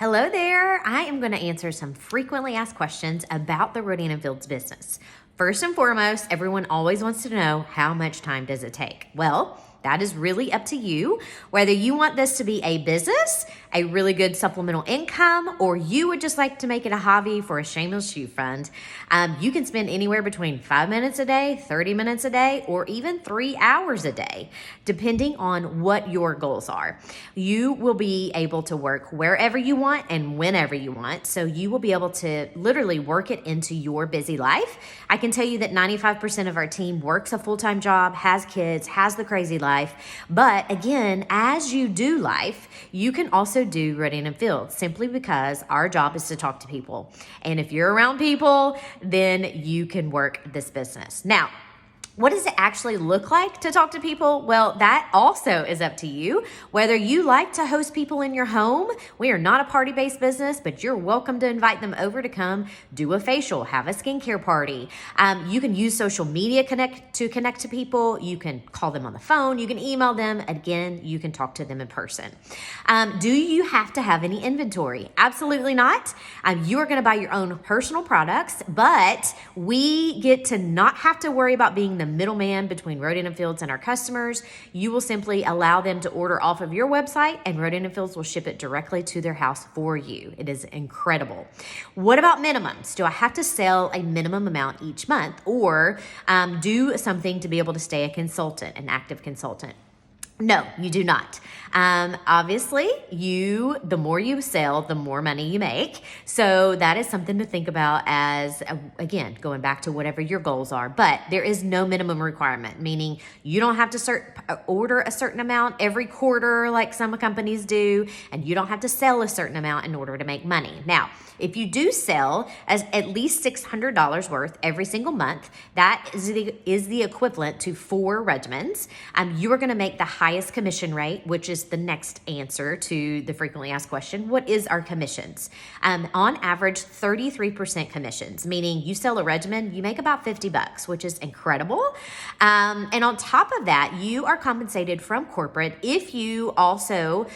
Hello there. I am going to answer some frequently asked questions about the Rodan and Fields business. First and foremost, everyone always wants to know, how much time does it take? Well, that is really up to you, whether you want this to be a business, a really good supplemental income, or you would just like to make it a hobby for a shameless shoe fund. You can spend anywhere between 5 minutes a day, 30 minutes a day, or even 3 hours a day, depending on what your goals are. You will be able to work wherever you want and whenever you want, so you will be able to literally work it into your busy life. I can tell you that 95% of our team works a full-time job, has kids, has the crazy life. But again, as you do life, you can also do Rodan and Fields simply because our job is to talk to people. And if you're around people, then you can work this business. Now, what does it actually look like to talk to people? Well, that also is up to you. Whether you like to host people in your home, we are not a party-based business, but you're welcome to invite them over to come do a facial, have a skincare party. You can use social media to connect to people. You can call them on the phone. You can email them. Again, you can talk to them in person. Do you have to have any inventory? Absolutely not. You are going to buy your own personal products, but we get to not have to worry about being the middleman between Rodan and Fields and our customers. You will simply allow them to order off of your website, and Rodan and Fields will ship it directly to their house for you. It is incredible. What about minimums? Do I have to sell a minimum amount each month, or do something to be able to stay a consultant, an active consultant? No, you do not. Obviously, the more you sell, the more money you make. So that is something to think about as, again, going back to whatever your goals are. But there is no minimum requirement, meaning you don't have to order a certain amount every quarter like some companies do, and you don't have to sell a certain amount in order to make money. Now, if you do sell at least $600 worth every single month, that is the equivalent to 4 regimens. You are going to make the highest commission rate, which is the next answer to the frequently asked question. What is our commissions? On average, 33% commissions, meaning you sell a regimen, you make about $50, which is incredible. And on top of that, you are compensated from corporate if you also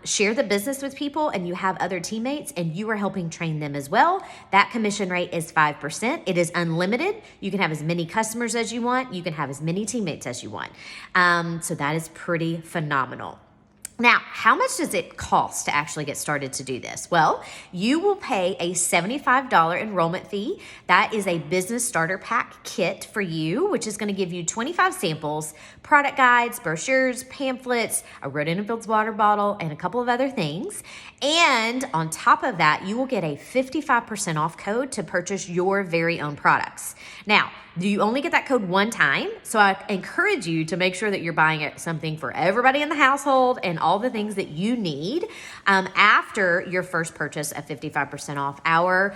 share the business with people and you have other teammates and you are helping train them as well. That commission rate is 5%. It is unlimited. You can have as many customers as you want. You can have as many teammates as you want. So that is pretty phenomenal. Now, how much does it cost to actually get started to do this? Well, you will pay a $75 enrollment fee. That is a business starter pack kit for you, which is going to give you 25 samples, product guides, brochures, pamphlets, a Rodan and Fields water bottle, and a couple of other things. And on top of that, you will get a 55% off code to purchase your very own products. Now, you only get that code one time, so I encourage you to make sure that you're buying something for everybody in the household and all the things that you need after your first purchase of 55% off. Our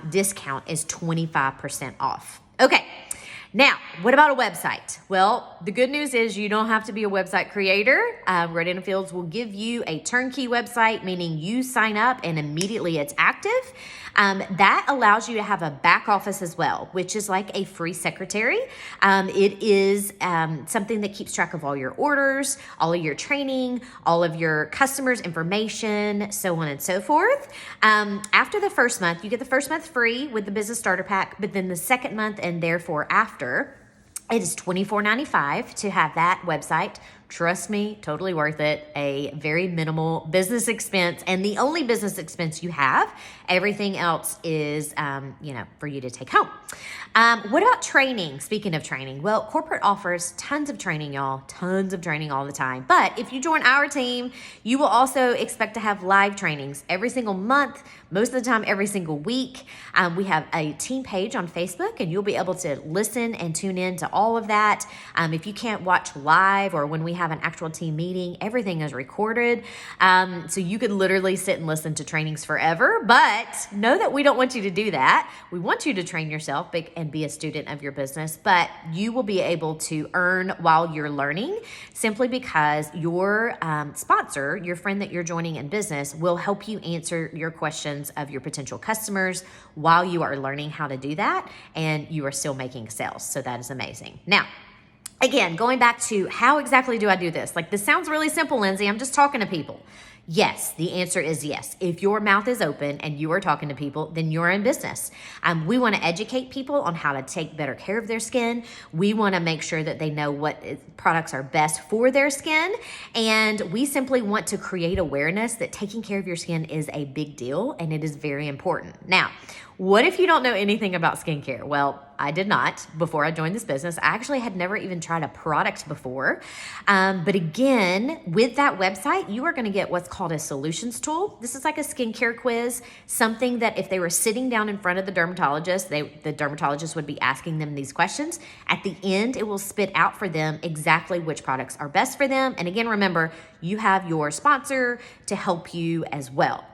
discount is 25% off. Okay. Now, what about a website? Well, the good news is you don't have to be a website creator. Rodan and Fields will give you a turnkey website, meaning you sign up and immediately it's active. That allows you to have a back office as well, which is like a free secretary. It is something that keeps track of all your orders, all of your training, all of your customers' information, so on and so forth. After the first month, you get the first month free with the business starter pack, but then the second month and therefore after, it is $24.95 to have that website. Trust me, totally worth it. A very minimal business expense, and the only business expense you have. Everything else is, for you to take home. What about training? Speaking of training, well, corporate offers tons of training, y'all. Tons of training all the time. But if you join our team, you will also expect to have live trainings every single month, most of the time every single week. We have a team page on Facebook, and you'll be able to listen and tune in to all of that. If you can't watch live or when we have an actual team meeting, everything is recorded. So you could literally sit and listen to trainings forever, but know that we don't want you to do that. We want you to train yourself and be a student of your business, but you will be able to earn while you're learning simply because your sponsor, your friend that you're joining in business, will help you answer your questions of your potential customers while you are learning how to do that, and you are still making sales. So that is amazing. Now, again, going back to how exactly do I do this? Like, this sounds really simple, Lindsay. I'm just talking to people. Yes, the answer is yes. If your mouth is open and you are talking to people, then you're in business. We want to educate people on how to take better care of their skin. We want to make sure that they know what products are best for their skin. And we simply want to create awareness that taking care of your skin is a big deal and it is very important. Now, what if you don't know anything about skincare? Well, I did not before I joined this business. I actually had never even tried a product before. But again, with that website, you are going to get what's called a solutions tool. This is like a skincare quiz, something that if they were sitting down in front of the dermatologist, the dermatologist would be asking them these questions. At the end, it will spit out for them exactly which products are best for them. And again, remember, you have your sponsor to help you as well.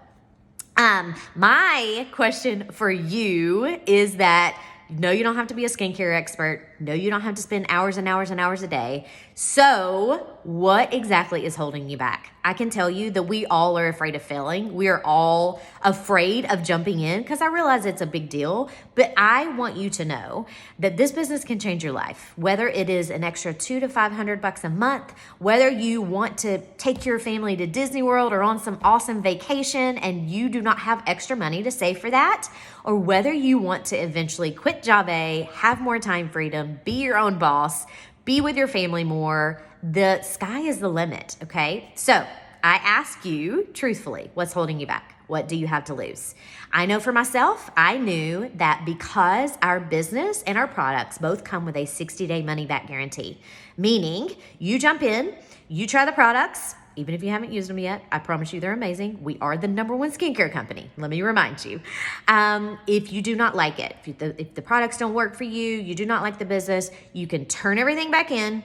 My question for you is that no, you don't have to be a skincare expert. No, you don't have to spend hours and hours and hours a day. So what exactly is holding you back? I can tell you that we all are afraid of failing. We are all afraid of jumping in because I realize it's a big deal, but I want you to know that this business can change your life, whether it is an extra $200 to $500 a month, whether you want to take your family to Disney World or on some awesome vacation and you do not have extra money to save for that, or whether you want to eventually quit job A, have more time freedom, be your own boss, be with your family more. The sky is the limit, okay? So I ask you truthfully, what's holding you back? What do you have to lose? I know for myself, I knew that because our business and our products both come with a 60-day money-back guarantee, meaning you jump in, you try the products, even if you haven't used them yet, I promise you they're amazing. We are the #1 skincare company. Let me remind you. If you do not like it, if the products don't work for you, you do not like the business, you can turn everything back in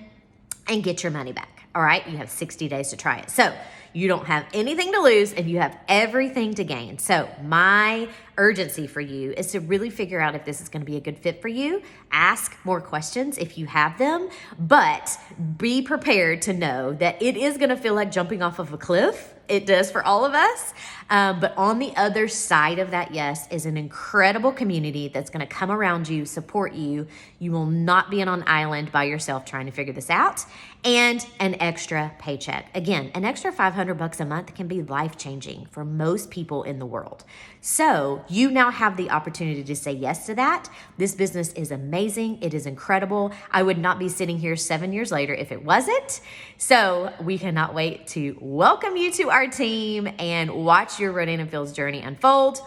and get your money back. All right? You have 60 days to try it. So you don't have anything to lose and you have everything to gain. So my urgency for you is to really figure out if this is going to be a good fit for you. Ask more questions if you have them, but be prepared to know that it is going to feel like jumping off of a cliff. It does for all of us. But on the other side of that, yes, is an incredible community that's going to come around you, support you. You will not be on an island by yourself trying to figure this out. And an extra paycheck. Again, an extra $500 a month can be life-changing for most people in the world. So you now have the opportunity to say yes to that. This business is amazing. It is incredible. I would not be sitting here 7 years later if it wasn't. So we cannot wait to welcome you to our team and watch your Rodan and Fields journey unfold.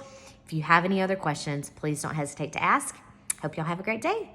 If you have any other questions, please don't hesitate to ask. Hope y'all have a great day.